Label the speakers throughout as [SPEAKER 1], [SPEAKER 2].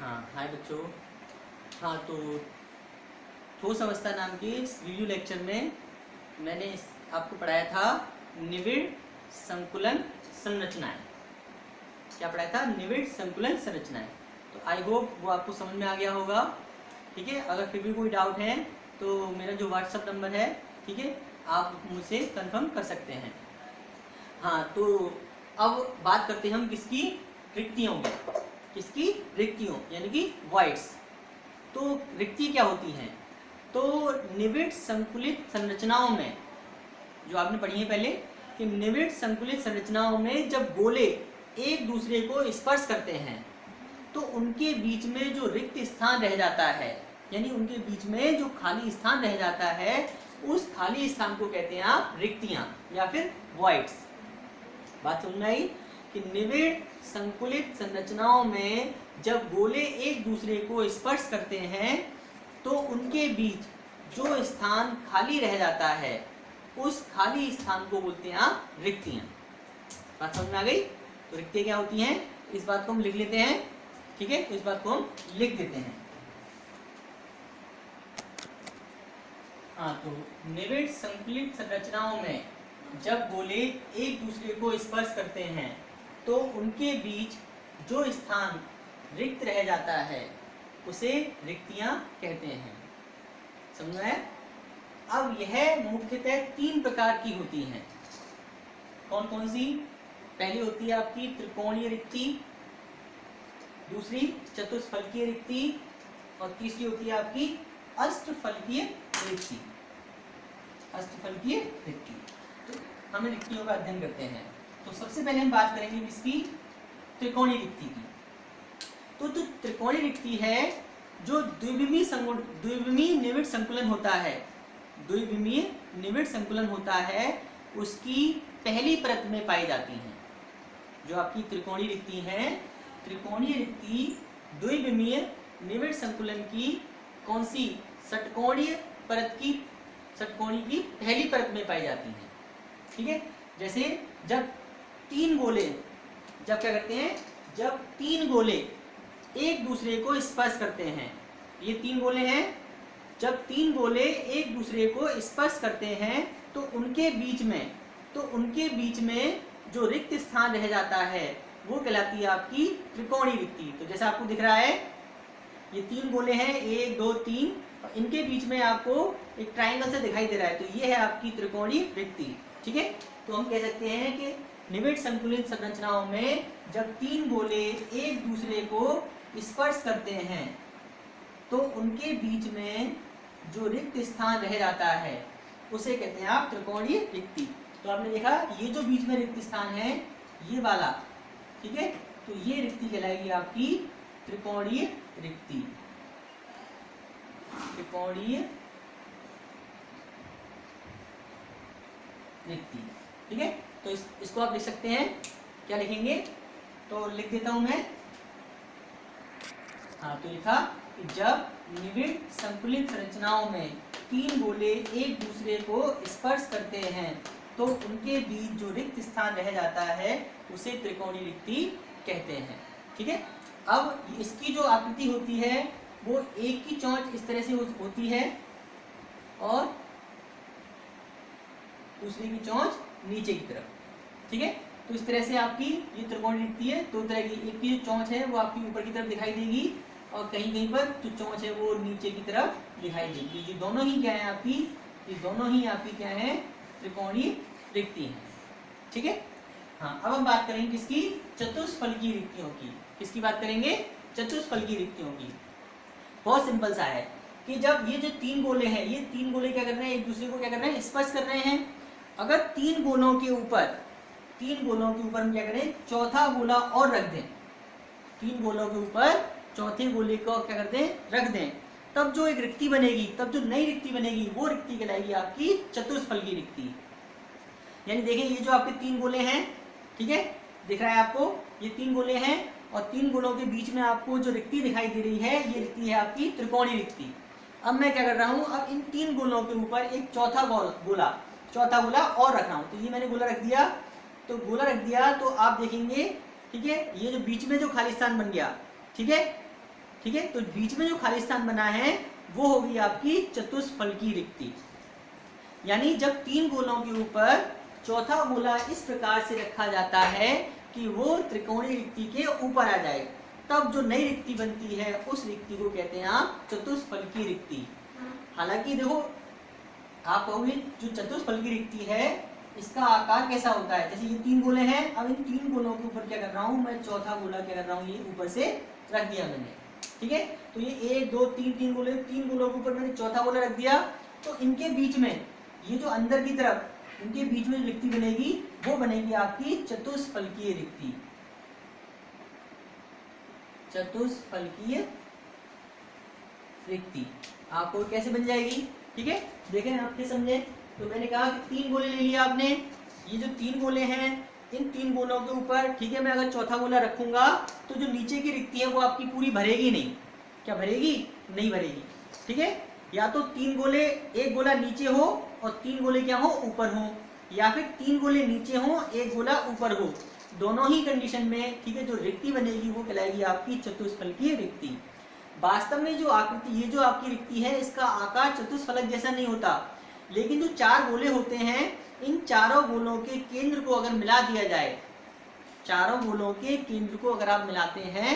[SPEAKER 1] हाँ हाय बच्चों। हाँ तो ठोस अवस्था नाम के इस वीडियो लेक्चर में मैंने आपको पढ़ाया था निविड़ संकुलन संरचनाएं। क्या पढ़ाया था? निविड़ संकुलन संरचनाएं। तो आई होप वो आपको समझ में आ गया होगा। ठीक है, अगर फिर भी कोई डाउट है तो मेरा जो व्हाट्सएप नंबर है, ठीक है, आप मुझसे कंफर्म कर सकते हैं। हाँ तो अब बात करते हैं हम किसकी? रिक्तियों की। किसकी? रिक्तियों, यानी कि वॉइड्स। तो रिक्ति क्या होती हैं? तो निविड़ संकुलित संरचनाओं में, जो आपने पढ़ी है पहले, कि निविड़ संकुलित संरचनाओं में जब गोले एक दूसरे को स्पर्श करते हैं तो उनके बीच में जो रिक्त स्थान रह जाता है, यानी उनके बीच में जो खाली स्थान रह जाता है, उस खाली स्थान को कहते हैं आप रिक्तियां या फिर वॉइड्स। बात समझ में आई कि निविड़ संकुलित संरचनाओं में जब गोले एक दूसरे को स्पर्श करते हैं तो उनके बीच जो स्थान खाली रह जाता है, उस खाली स्थान को बोलते हैं आप रिक्तियां। बात समझ में आ गई? तो रिक्तियां क्या होती हैं, इस बात को हम लिख लेते हैं। ठीक है, तो इस बात को हम लिख देते हैं। हाँ तो निविड़ संकुलित संरचनाओं में जब गोले एक दूसरे को स्पर्श करते हैं तो उनके बीच जो स्थान रिक्त रह जाता है उसे रिक्तियां कहते हैं। समझ में? अब यह मुख्यतः 3 प्रकार की होती हैं। कौन कौन सी? पहली होती है आपकी त्रिकोणीय रिक्ति, दूसरी चतुष्फलकीय रिक्ति और तीसरी होती है आपकी अष्टफलकीय रिक्ति। अष्टफलकीय रिक्ति। तो हम रिक्तियों का अध्ययन करते हैं। तो सबसे पहले हम बात करेंगे इसकी त्रिकोणीय रिक्ति की। तो जो त्रिकोणीय रिक्ति है, जो द्विविमीय निविड़ संकुलन होता है, द्विविमीय निविड़ संकुलन होता है, उसकी पहली परत में पाई जाती है। जो आपकी त्रिकोणीय रिक्ति है, त्रिकोणीय रिक्ति द्विविमीय निविड़ संकुलन की कौन सी? षटकोणीय परत की, षटकोणीय की पहली परत में पाई जाती है। ठीक है, जैसे जब 3 गोले, जब क्या करते हैं, जब 3 गोले एक दूसरे को स्पर्श करते हैं, ये 3 गोले हैं, जब 3 गोले एक दूसरे को स्पर्श करते हैं तो उनके बीच में जो रिक्त स्थान रह जाता है वो कहलाती है आपकी त्रिकोणीय रिक्ति। तो जैसा आपको दिख रहा है, ये 3 गोले हैं, 1 2 3, और इनके बीच में आपको एक ट्राइंगल से दिखाई दे रहा है, तो ये है आपकी त्रिकोणीय रिक्ति। ठीक है, तो हम कह सकते हैं कि निविड़ संकुलित संरचनाओं में जब 3 गोले एक दूसरे को स्पर्श करते हैं तो उनके बीच में जो रिक्त स्थान रह जाता है उसे कहते हैं आप त्रिकोणीय रिक्ति। तो आपने देखा, ये जो बीच में रिक्त स्थान है, ये वाला, ठीक है, तो ये रिक्ति कहलाएगी आपकी त्रिकोणीय रिक्ति। त्रिकोणीय रिक्ति। ठीक है, तो इसको आप लिख सकते हैं। क्या लिखेंगे? तो लिख देता हूं मैं। हाँ तो लिखा कि जब निविड़ संकुलित संरचनाओं में 3 गोले एक दूसरे को स्पर्श करते हैं तो उनके बीच जो रिक्त स्थान रह जाता है उसे त्रिकोणीय रिक्ति कहते हैं। ठीक है, अब इसकी जो आकृति होती है वो एक की चोंच इस तरह से होती है और दूसरी की चोंच नीचे की तरफ। ठीक है, तो इस तरह से आपकी ये त्रिकोणीय रिक्ति है। 2 तरह की, एक की जो चोंच है वो आपकी ऊपर की तरफ दिखाई देगी और कहीं कहीं पर जो चोंच है वो नीचे की तरफ दिखाई देगी। ये दोनों ही क्या है आपकी? ये दोनों ही आपकी क्या है? त्रिकोणीय रिक्ति है। ठीक है, हाँ अब हम बात करेंगे किसकी? चतुष्फलकीय रिक्तियों की। किसकी बात करेंगे? चतुष्फलकीय रिक्तियों की। बहुत सिंपल सा है कि जब ये जो 3 गोले हैं, ये 3 गोले क्या कर रहे हैं? एक दूसरे को क्या कर रहे हैं? स्पर्श कर रहे हैं। अगर 3 गोलों के ऊपर हम क्या करें? चौथा गोला और रख दें, 3 गोलों के ऊपर चौथे गोले को क्या करते हैं? रख दें, तब जो एक रिक्ति बनेगी, तब जो नई रिक्ति बनेगी वो रिक्ति कहलाएगी आपकी चतुष्फलकीय रिक्ति। यानी देखिए, ये जो आपके 3 गोले हैं, ठीक है, दिख रहा है आपको, ये 3 गोले हैं और 3 गोलों के बीच में आपको जो रिक्ति दिखाई दे रही है, ये रिक्ति है आपकी त्रिकोणीय रिक्ति। अब मैं क्या कर रहा हूँ? अब इन 3 गोलों के ऊपर एक चौथा गोला और रख रहा हूँ। तो ये मैंने गोला रख दिया, तो आप देखेंगे, ठीक है, ये जो बीच में जो खाली स्थान बन गया, ठीक है, ठीक है। तो बीच में जो खाली स्थान बना है वो होगी आपकी चतुष्फलकी रिक्ति। यानी जब तीन गोलों के ऊपर चौथा गोला इस प्रकार से रखा जाता है कि वो त्रिकोणीय रिक्ति के ऊपर आ जाए, तब जो नई रिक्ति बनती है उस रिक्ति को कहते हैं आप चतुष्फलकी रिक्ति। हालांकि देखो आप कहोगे जो चतुष्फलकी रिक्ति है इसका आकार कैसा होता है, जैसे ये तीन गोले हैं, अब इन तीन गोलों के ऊपर क्या कर रहा हूँ मैं, चौथा गोला क्या कर रहा हूँ, ये ऊपर से रख दिया मैंने, ठीक है। तो ये 1 2 3 तीन गोले, तीन गोलों के ऊपर मैंने चौथा गोला रख दिया, तो इनके बीच में ये जो अंदर की तरफ इनके बीच में जो रिक्ति बनेगी वो बनेगी आपकी चतुष्फलकीय रिक्ति। चतुष्फलकीय रिक्ति आपको कैसे बन जाएगी, ठीक है। देखें आपके समझे, तो मैंने कहा कि तीन गोले ले लिए आपने, ये जो तीन गोले हैं इन तीन गोलों के ऊपर, ठीक है, मैं अगर चौथा गोला रखूंगा तो जो नीचे की रिक्ति है वो आपकी पूरी भरेगी नहीं, क्या भरेगी, नहीं भरेगी, ठीक है। या तो तीन गोले, एक गोला नीचे हो और तीन गोले क्या हो, ऊपर हो, या फिर तीन गोले नीचे हो एक गोला ऊपर हो, दोनों ही कंडीशन में, ठीक है, जो रिक्ति बनेगी वो कहलाएगी आपकी चतुष्फलकीय रिक्ति। वास्तव में जो आकृति, ये जो आपकी रिक्ति है इसका आकार चतुष्फलक जैसा नहीं होता, लेकिन जो चार गोले होते हैं इन चारों गोलों के केंद्र को अगर मिला दिया जाए, चारों गोलों के केंद्र को अगर आप मिलाते हैं,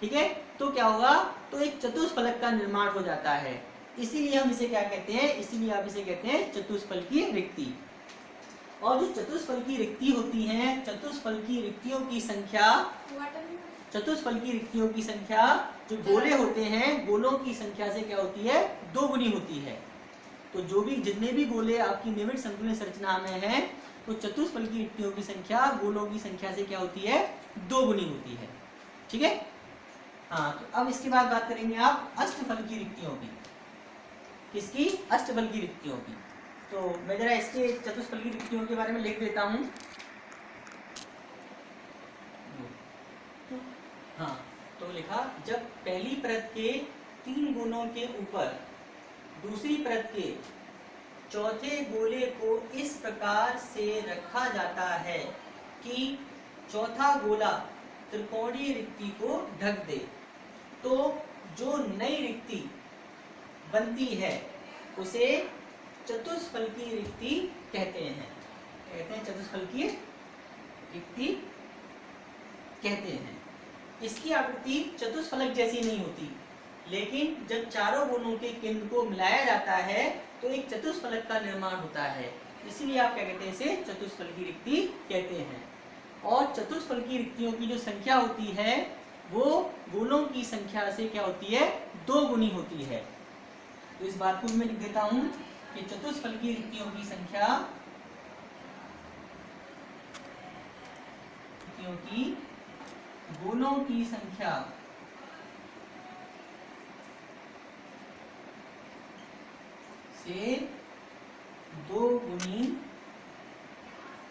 [SPEAKER 1] ठीक है, तो क्या होगा, तो एक चतुष्फलक का निर्माण हो जाता है। इसीलिए हम इसे क्या कहते हैं, इसीलिए आप इसे कहते हैं चतुष्फलकीय रिक्ति। और जो चतुष्फलकीय रिक्ति होती है, चतुष्फलकीय रिक्तियों की संख्या, चतुष्फलकीय रिक्तियों की संख्या, जो गोले होते हैं गोलों की संख्या से क्या होती है, 2 गुनी होती है। तो जो भी जितने भी गोले आपकी नियमित संतुलन संरचना में हैं, तो चतुष्फलकीय रिक्तियों की संख्या गोलों की संख्या से क्या होती है, 2 गुनी होती है, ठीक है। हाँ, तो अब इसके बाद बात करेंगे आप अष्टफलकीय रिक्तियों की। किसकी, अष्टफलकीय रिक्तियों की। तो मैं जरा इसके चतुष्फलकीय रिक्तियों के बारे में लिख देता हूँ। हाँ, तो लिखा, जब पहली परत के 3 गोलों के ऊपर दूसरी परत के चौथे गोले को इस प्रकार से रखा जाता है कि चौथा गोला त्रिकोणीय रिक्ति को ढक दे, तो जो नई रिक्ति बनती है उसे चतुष्फलकीय रिक्ति कहते हैं। कहते हैं चतुष्फलकीय रिक्ति कहते हैं। इसकी आकृति चतुष्फलक जैसी नहीं होती, लेकिन जब चारों गोलों के केंद्र को मिलाया जाता है तो एक चतुष्फलक का निर्माण होता है, इसीलिए आप क्या कहते हैं, इसे चतुष्फलकीय रिक्ति कहते हैं। और चतुष्फलकीय रिक्तियों की जो संख्या होती है वो गोलों की संख्या से क्या होती है, 2 गुनी होती है। तो इस बात को मैं लिख देता हूं कि चतुष्फलकीय रिक्तियों की संख्या, रिक्तियों की गोलों की संख्या से 2 गुनी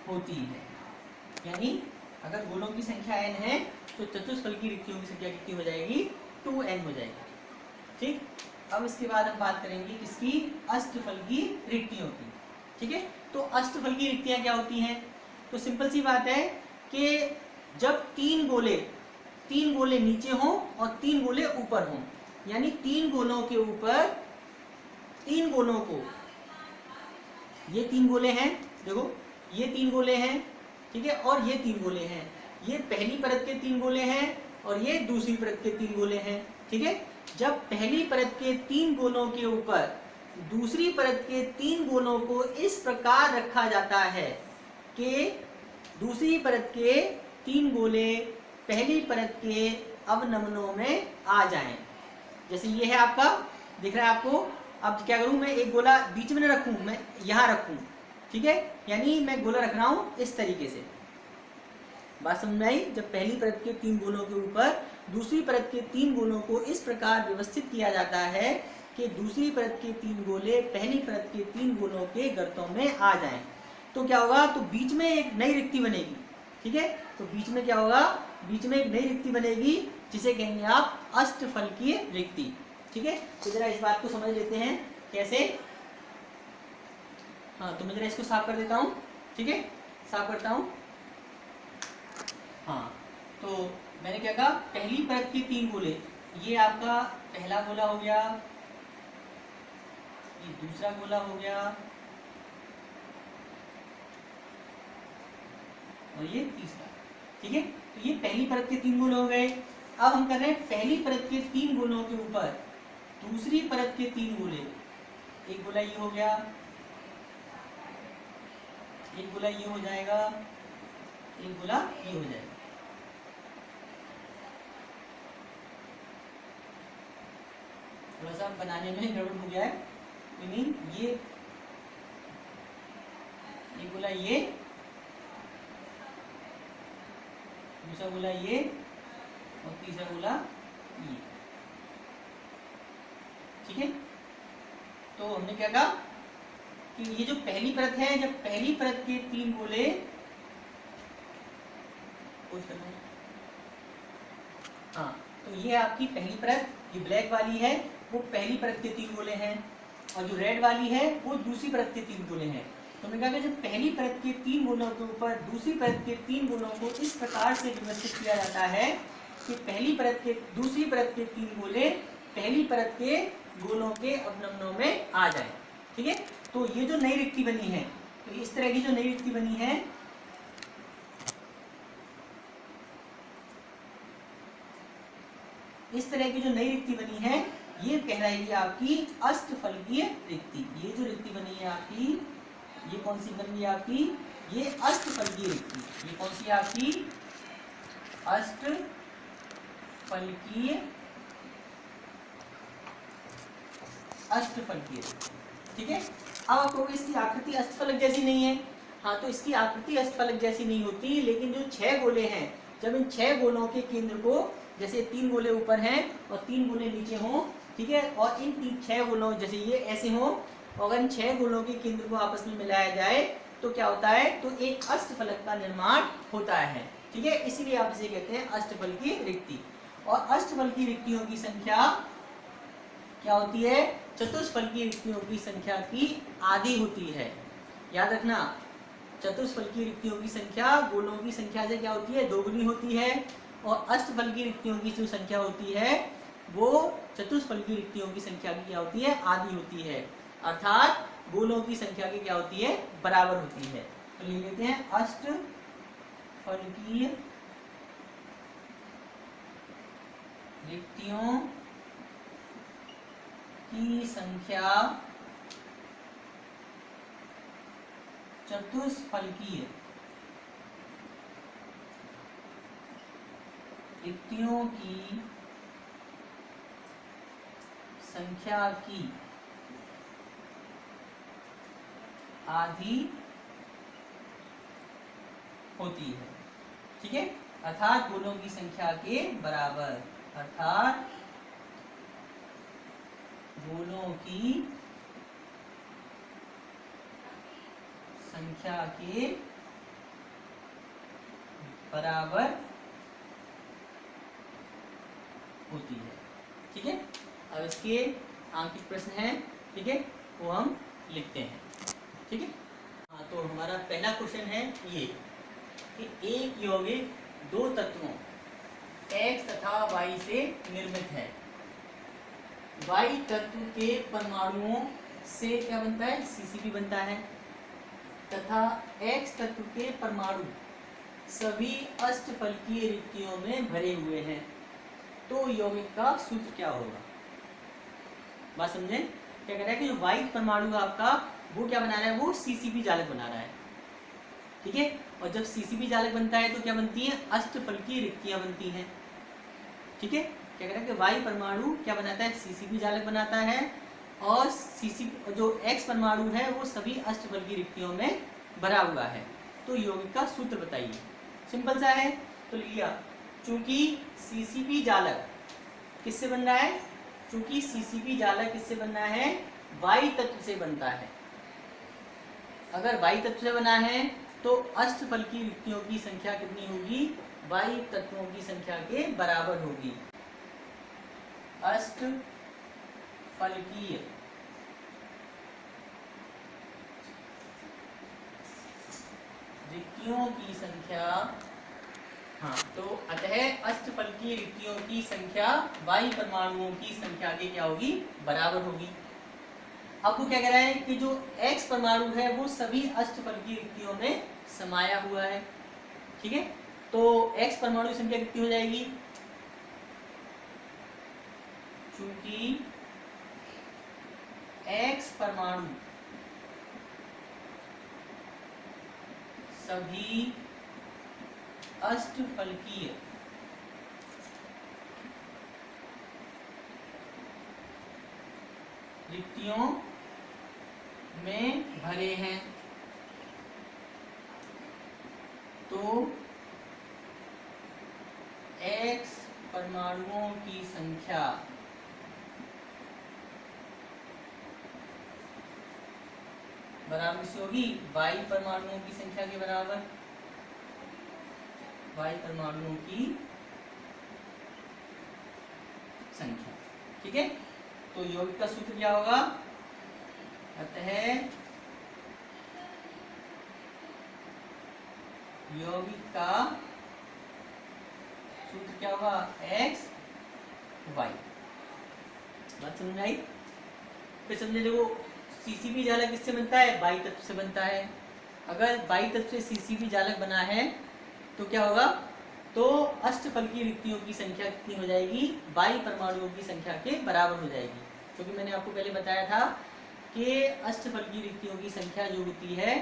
[SPEAKER 1] होती है। यानी अगर गोलों की संख्या n है तो चतुष्फलकीय रिक्तियों की संख्या कितनी हो जाएगी, 2n हो जाएगी, ठीक। अब इसके बाद हम बात करेंगे किसकी, अष्टफलकीय रिक्तियों की, ठीक है। तो अष्टफलकीय रिक्तियां क्या होती हैं, तो सिंपल सी बात है कि जब तीन गोले नीचे हों और 3 गोले ऊपर हों, यानी 3 गोलों के ऊपर 3 गोलों को, ये 3 गोले हैं, देखो ये 3 गोले हैं, ठीक है, और ये 3 गोले हैं, ये पहली परत के 3 गोले हैं और ये दूसरी परत के 3 गोले हैं, ठीक है। जब पहली परत के 3 गोलों के ऊपर दूसरी परत के 3 गोलों को इस प्रकार रखा जाता है कि दूसरी परत के 3 गोले पहली परत के अवनमनों में आ जाएं, जैसे ये है आपका, दिख रहा है आपको। अब क्या करूं, मैं एक गोला बीच में न रखूं, मैं यहां रखूं, ठीक है, यानी मैं गोला रख रहा हूं इस तरीके से। बात समझ में आई, जब पहली परत के 3 गोलों के ऊपर दूसरी परत के 3 गोलों को इस प्रकार व्यवस्थित किया जाता है कि दूसरी परत के 3 गोले पहली परत के 3 गोलों के गर्तों में आ जाएं, तो क्या होगा, तो बीच में एक नई रिक्ति बनेगी, ठीक है। तो बीच में क्या होगा, बीच में एक नई रिक्ति बनेगी जिसे कहेंगे आप अष्टफलकीय रिक्ति, ठीक है। तो जरा इस बात को समझ लेते हैं कैसे। हाँ, तो मैं जरा इसको साफ कर देता हूँ, ठीक है, साफ करता हूँ। हाँ, तो मैंने क्या कहा, पहली परत के 3 गोले, ये आपका पहला गोला हो गया, ये दूसरा गोला हो गया और ये तीसरा। ठीक है, तो ये पहली परत के 3 गोले हो गए। अब हम कर रहे हैं पहली परत के 3 गोलों के ऊपर दूसरी परत के 3 गोले। एक गोला ये हो गया, एक गोला ये हो जाएगा, एक गोला ये हो जाएगा। थोड़ा सा बनाने में गड़बड़ हो गया है, मीनिंग ये गोला ये, दूसरा गोला ये और तीसरा गोला ये। ठीक है, तो हमने क्या कहा कि ये जो पहली परत है, जब पहली परत के 3 गोले हाँ, तो ये आपकी पहली परत, ये ब्लैक वाली है वो पहली परत के 3 गोले हैं, और जो रेड वाली है वो दूसरी परत के 3 गोले हैं। तो मैंने कहा कि जब पहली परत के 3 गोलों के ऊपर दूसरी परत के 3 गोलों को इस प्रकार से व्यवस्थित किया जाता है कि पहली परत के दूसरी परत के 3 गोले पहली परत के गोलों के अवनमनों में आ जाए। ठीक है, तो ये जो नई रिक्ति बनी है, तो इस तरह की जो नई रिक्ति बनी है, इस तरह की जो नई रिक्ति बनी है ये कहलाएगी आपकी अष्टफलकीय रिक्ति। ये जो रिक्ति बनी है आपकी, ये कौन सी बन गई आपकी, ये अष्टफलकीय रिक्ति। ये कौन सी आपकी अष्टफलकीय रिक्ति। ठीक है, अब आपको इसकी आकृति अष्टफलक जैसी नहीं है। हाँ, तो इसकी आकृति अष्टफलक जैसी नहीं होती, लेकिन जो 6 गोले हैं, जब इन 6 गोलों के केंद्र को, जैसे 3 गोले ऊपर हैं और 3 गोले नीचे हों, ठीक है, और इन 6 गोलों, जैसे ये ऐसे हों, अगर इन 6 गोलों के केंद्र को आपस में मिलाया जाए तो क्या होता है, तो एक अष्टफलक का निर्माण होता है। ठीक है, इसीलिए आप इसे कहते हैं अष्टफलकीय रिक्ति। और अष्टफलकीय रिक्तियों की संख्या क्या होती है, चतुष्फलकीय रिक्तियों की संख्या की आधी होती है। याद रखना, चतुष्फलकीय रिक्तियों की संख्या गोलों की संख्या से क्या होती है, दोगुनी होती है, और अष्टफलकीय रिक्तियों की जो संख्या होती है वो चतुष्फलकीय रिक्तियों की संख्या की क्या होती है, आधी होती है, अर्थात गोलों की संख्या की क्या होती है, बराबर होती है। तो लिख लेते हैं अष्टफलकीय रिक्तियों की संख्या चतुष्फलकीय रिक्तियों की संख्या की आधी होती है। ठीक है, अर्थात गोलों की संख्या के बराबर, अर्थात गोलों की संख्या के बराबर होती है। ठीक है, अब इसके आंकित प्रश्न हैं, ठीक है, वो हम लिखते हैं। ठीक है, हाँ, तो हमारा पहला क्वेश्चन है ये कि एक यौगिक 2 तत्वों X तथा Y से निर्मित है। Y तत्व के परमाणुओं से क्या बनता है, CCP बनता है, तथा X तत्व के परमाणु सभी अष्टफलकीय रिक्तियों में भरे हुए हैं। तो यौगिक का सूत्र क्या होगा। बात समझे, क्या कह रहा है कि जो Y परमाणु आपका वो क्या बना रहा है, वो CCP जालक बना रहा है। ठीक है, और जब CCP जालक बनता है तो क्या बनती है, अष्टफलकीय रिक्तियां बनती हैं। ठीक है, क्या कह रहा है कि Y परमाणु क्या बनाता है, CCP जालक बनाता है, और CCP जो X परमाणु है वो सभी अष्टफलकीय रिक्तियों में भरा हुआ है। तो यौगिक का सूत्र बताइए। सिंपल सा है, तो लिया, चूंकि CCP जालक किससे बन रहा है, चूंकि CCP जालक किससे बन रहा है, Y तत्व से बनता है। अगर Y तत्व से बना है तो अष्टफलकीय रिक्तियों की संख्या कितनी होगी, Y तत्वों की संख्या के बराबर होगी। अष्टफलकीय रिक्तियों की संख्या हाँ, तो अतः अष्टफलकीय रिक्तियों की संख्या y परमाणुओं की संख्या के क्या होगी, बराबर होगी। अब वो क्या कह रहा है कि जो x परमाणु है वो सभी अष्टफलकीय रिक्तियों में समाया हुआ है। ठीक है, तो x परमाणु की संख्या कितनी हो जाएगी, चूंकि x परमाणु सभी अष्टफलकीय रिक्तियों में भरे हैं, तो x परमाणुओं की संख्या बराबर से होगी y परमाणुओं की संख्या के बराबर, y परमाणुओं की संख्या। ठीक है, तो यौगिक का सूत्र क्या होगा, अतः यौगिक का सूत्र क्या होगा, x y। बात समझ आई? फिर समझे, देखो सीसीपी जालक किससे बनता है, बाई तत्व से बनता है। अगर बाई तत्व से सीसीपी जालक बना है तो क्या होगा, तो अष्टफलकीय रिक्तियों की संख्या कितनी हो जाएगी, बाई परमाणुओं की संख्या के बराबर हो जाएगी। क्योंकि मैंने आपको पहले बताया था कि अष्टफलकीय रिक्तियों की संख्या जो होती है,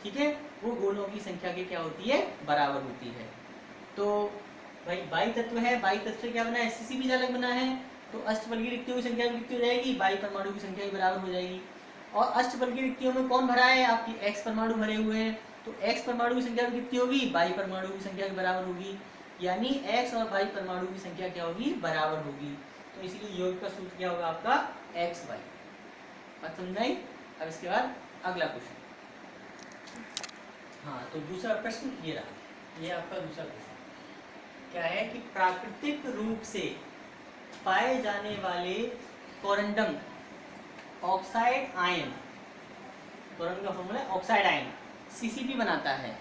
[SPEAKER 1] ठीक है, वो गोलों की संख्या के क्या होती है, बराबर होती है। तो भाई बाई तत्व है, बाई तत्व से क्या बना है, सीसीपी जालक बना है, तो अष्टफलकीय रिक्तियों की संख्या कितनी हो जाएगी, बाई परमाणु की संख्या के बराबर हो जाएगी। और अष्टफलकीय रिक्तियों में कौन भरा है, आपकी x परमाणु भरे हुए हैं, तो x परमाणु की संख्या कितनी होगी, बाई परमाणु की संख्या के बराबर होगी। यानी x और बाई परमाणु की संख्या क्या होगी, बराबर होगी। तो इसलिए योग का सूत्र क्या होगा आपका, x y। बात समझ आई? अब इसके बाद अगला क्वेश्चन। हाँ, तो दूसरा प्रश्न ये रहा, ये आपका दूसरा प्रश्न क्या है कि प्राकृतिक रूप से पाए जाने वाले कोरंडम ऑक्साइड आयन, कोरंडम का फॉर्मूला है ऑक्साइड आयन, सीसीपी बनाता है,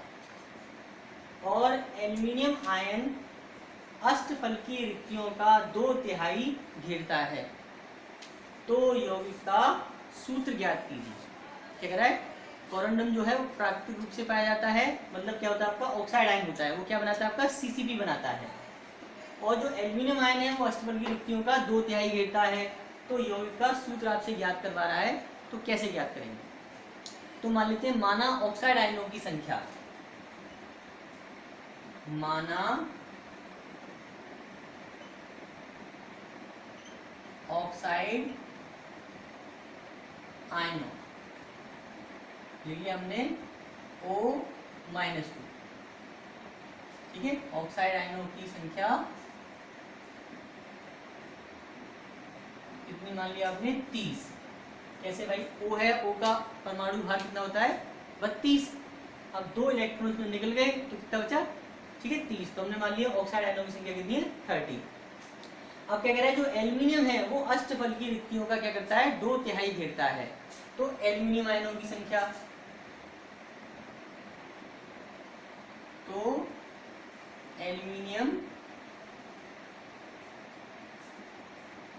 [SPEAKER 1] और एल्युमिनियम आयन अष्टफलकीय रिक्तियों का 2/3 घेरता है, तो यौगिक का सूत्र ज्ञात कीजिए। क्या कह रहा है, कोरंडम जो है वो प्राकृतिक रूप से पाया जाता है, मतलब क्या होता है आपका, ऑक्साइड आयन होता है, वो क्या बनाता है आपका, सीसीपी बनाता है, और जो एल्युमिनियम आयन है वो अष्टफलकीय रिक्तियों का 2/3 घेरता है, तो यौगिक का सूत्र आपसे ज्ञात करवा रहा है। तो कैसे ज्ञात करेंगे, तो मान लेते हैं माना ऑक्साइड आयनों की संख्या, माना ऑक्साइड आयनों, लिख लिया हमने O-2, ठीक है, ऑक्साइड आयनों की संख्या कितनी मान लिया आपने, 30। कैसे भाई, O है, O का परमाणु भार कितना होता है, 32। अब 2 इलेक्ट्रॉन में निकल गए तो कितना बचा, ठीक है, 30। तो हमने मान लिया ऑक्साइड आयनों की संख्या कितनी है, 30। अब क्या कह रहा है, जो एल्युमिनियम है वो अष्टफलकीय रिक्तियों का क्या करता है, 2/3 घेरता है, तो एल्युमिनियम आयनों की संख्या, तो एल्युमिनियम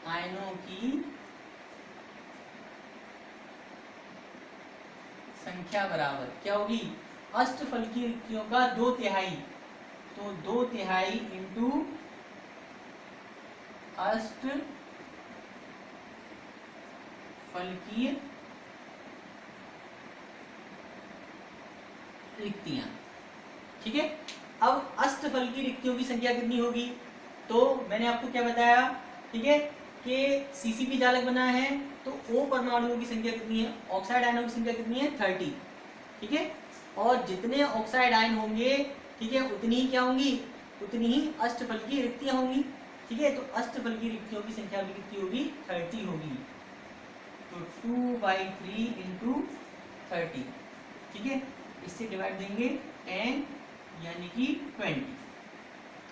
[SPEAKER 1] आयनों की संख्या बराबर क्या होगी, अष्टफलकीय रिक्तियों का 2/3, तो 2/3 इंटू अष्टफलकीय रिक्तियां। ठीक है, अब अष्टफलकीय रिक्तियों की संख्या कितनी होगी, तो मैंने आपको क्या बताया, ठीक है, कि सीसीपी जालक बना है, तो O परमाणुओं की संख्या कितनी है, ऑक्साइड आयनों की संख्या कितनी है, 30। ठीक है, और जितने ऑक्साइड आयन होंगे, ठीक है, उतनी ही क्या होंगी, उतनी ही अष्टफलकीय रिक्तियां होंगी। ठीक है, तो अष्टफलकीय रिक्तियों की संख्या भी कितनी होगी, 30 होगी, तो 2/3 इंटू 30। ठीक है, इससे डिवाइड देंगे 10 यानी कि 20।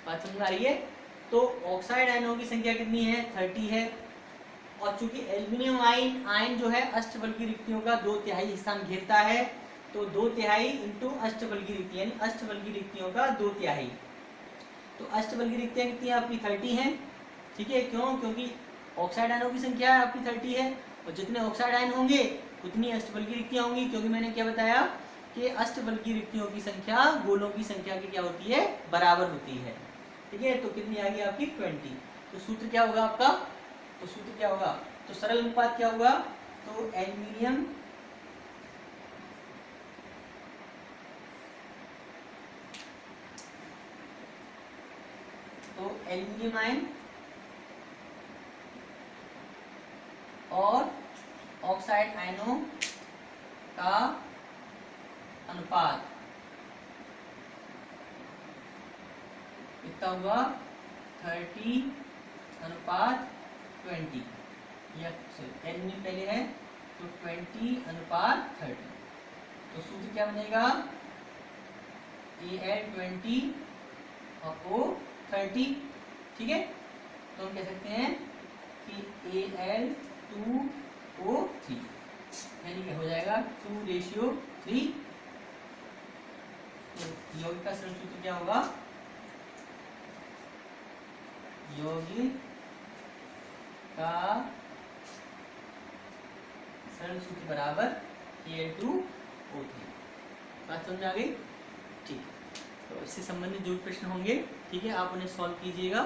[SPEAKER 1] बात समझ आ रही है? तो ऑक्साइड आयनों की संख्या कितनी है, 30 है, और चूंकि एल्युमिनियम आयन जो है अष्टफलकीय रिक्तियों का 2/3 स्थान घेरता है, तो 2/3 इंटू अष्टफलकीय रिक्ति यानी अष्टफलकीय रिक्तियों का 2/3। तो अष्टबल की रिक्तियाँ कितनी है आपकी 30 हैं, ठीक है। क्यों? क्योंकि ऑक्साइड आयनों की संख्या है आपकी 30 है, और जितने ऑक्साइड आयन होंगे उतनी अष्टबल की रिक्तियाँ होंगी, क्योंकि मैंने क्या बताया कि अष्टबल की रिक्तियों की संख्या गोलों की संख्या की क्या होती है, बराबर होती है, ठीक है। तो कितनी आ गई आपकी 20। तो सूत्र क्या होगा आपका, तो सूत्र क्या होगा, तो सरल अनुपात क्या होगा, तो एल्यूमिनियम आयन और ऑक्साइड आयनों का अनुपात कितना हुआ, 30:20, या एल्यूमिनियम पहले है तो 20:30। तो सूत्र क्या बनेगा, Al20 और O30, ठीक है। तो हम कह सकते हैं कि Al2O3, यानी कि हो जाएगा 2:3। तो यौगिक का सरल सूत्र क्या होगा, यौगिक का सरल सूत्र बराबर Al2O3। बात समझ आ गई, ठीक है। तो इससे संबंधित जो प्रश्न होंगे, ठीक है, आप उन्हें सॉल्व कीजिएगा।